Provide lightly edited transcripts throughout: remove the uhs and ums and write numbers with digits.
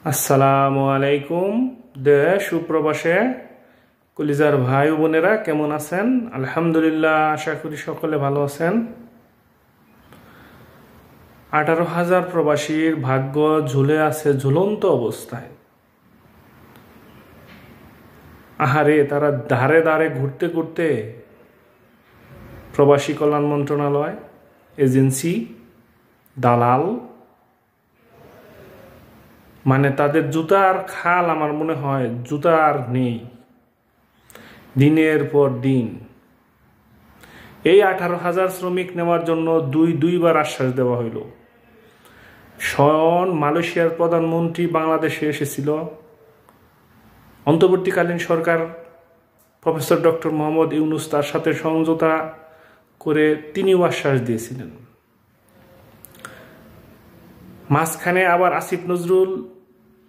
আসসালামু আলাইকুম। দেশ ও প্রবাসে কলিজার ভাই ও বোনেরা কেমন আছেন? আলহামদুলিল্লাহ, আশা করি সকলে ভালো আছেন। 18,000 প্রবাসীর ভাগ্য ঝুলে আছে ঝুলন্ত অবস্থায়। আহারে, তারা ধারে ধারে ঘুরতে ঘুরতে প্রবাসী কল্যাণ মন্ত্রণালয়, এজেন্সি, দালাল, মানে তাদের জুতার খাল আমার মনে হয় জুতার নেই। দিনের পর দিন এই 18,000 শ্রমিক নেওয়ার জন্য দুইবার আশ্বাস দেওয়া হইল। স্বয়ং মালয়েশিয়ার প্রধানমন্ত্রী বাংলাদেশে এসেছিল। অন্তর্বর্তীকালীন সরকার প্রফেসর ডক্টর মোহাম্মদ ইউনূস তার সাথে সমঝোতা করে তিনিও আশ্বাস দিয়েছিলেন। মাঝখানে আবার আসিফ নজরুল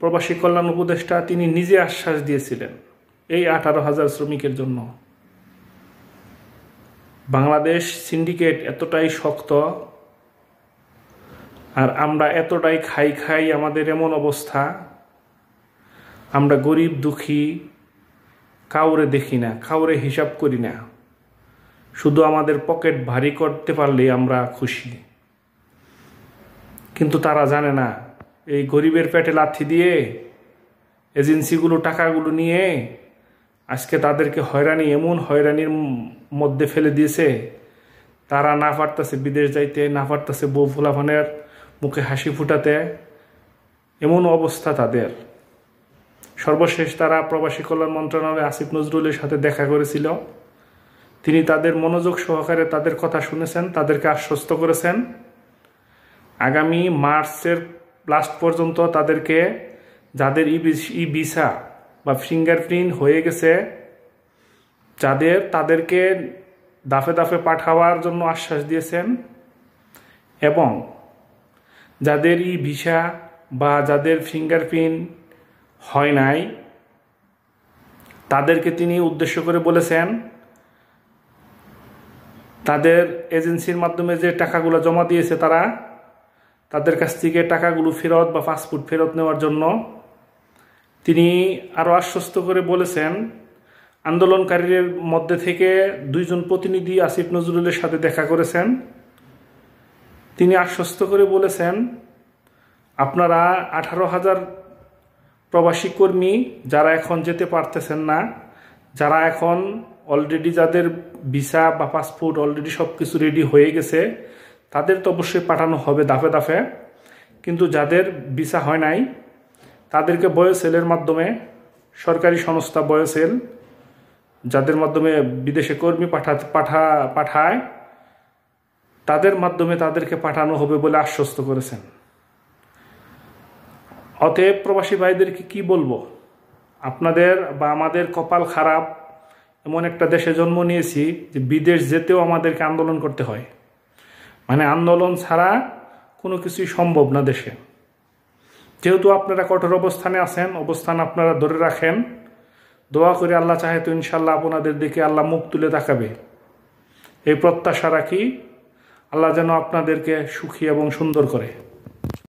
প্রবাসী কল্যাণ উপদেষ্টা তিনি নিজে আশ্বাস দিয়েছিলেন এই 18,000 শ্রমিকের জন্য। বাংলাদেশ সিন্ডিকেট এতটাই শক্ত আর আমরা এতটাই খাই আমাদের এমন অবস্থা, আমরা গরিব দুঃখী কাউরে দেখি না, কাউরে হিসাব করি না, শুধু আমাদের পকেট ভারী করতে পারলেই আমরা খুশি। কিন্তু তারা জানে না এই গরিবের পেটে লাথি দিয়ে এজেন্সিগুলো টাকাগুলো নিয়ে আজকে তাদেরকে এমন হয়রানির মধ্যে ফেলে দিয়েছে, তারা না পারতেছে বিদেশ যাইতে, না পারতেছে বউ ফুলাফানের মুখে হাসি ফুটাতে, এমন অবস্থা তাদের। সর্বশেষ তারা প্রবাসী কল্যাণ মন্ত্রণালয়ে আসিফ নজরুলের সাথে দেখা করেছিল। তিনি তাদের মনোযোগ সহকারে তাদের কথা শুনেছেন, তাদেরকে আশ্বস্ত করেছেন আগামী মার্চের লাস্ট পর্যন্ত তাদেরকে যাদের ই ভিসা বা ফিঙ্গারপ্রিন্ট হয়ে গেছে তাদেরকে দাফে দাফে পাঠাবার জন্য আশ্বাস দিয়েছেন, এবং যাদের ই ভিসা বা যাদের ফিঙ্গারপ্রিন্ট হয় নাই তাদেরকে তিনি উদ্দেশ্য করে বলেছেন তাদের এজেন্সির মাধ্যমে যে টাকাগুলো জমা দিয়েছে তাদের কাছ থেকে টাকাগুলো ফেরত বা পাসপোর্ট ফেরত নেওয়ার জন্য। তিনি আরও আশ্বস্ত করে বলেছেন আন্দোলনকারীদের মধ্যে থেকে 2 জন প্রতিনিধি আসিফ নজরুলের সাথে দেখা করেছেন। তিনি আশ্বস্ত করে বলেছেন আপনারা 18,000 প্রবাসী কর্মী যারা এখন যেতে পারতেছেন না, যারা এখন অলরেডি যাদের ভিসা বা পাসপোর্ট অলরেডি সব কিছু রেডি হয়ে গেছে তাদের তো অবশ্যই পাঠানো হবে দাফে দাফে, কিন্তু যাদের ভিসা হয় নাই তাদেরকে বয়োসেলের মাধ্যমে, সরকারি সংস্থা বয়োসেল যাদের মাধ্যমে বিদেশে কর্মী পাঠায় তাদের মাধ্যমে তাদেরকে পাঠানো হবে বলে আশ্বস্ত করেছেন। অতএব প্রবাসী ভাইদেরকে কি বলবো, আপনাদের বা আমাদের কপাল খারাপ, এমন একটা দেশে জন্ম নিয়েছি যে বিদেশ যেতেও আমাদেরকে আন্দোলন করতে হয়। মানে আন্দোলন ছাড়া কোনো কিছুই সম্ভব না দেশে। যেহেতু আপনারা কঠোর অবস্থানে আছেন, অবস্থান আপনারা ধরে রাখেন, দোয়া করে আল্লাহ চাহে তো ইনশাল্লাহ আপনাদের দিকে আল্লাহ মুখ তুলে তাকাবে, এই প্রত্যাশা রাখি। আল্লাহ যেন আপনাদেরকে সুখী এবং সুন্দর করে।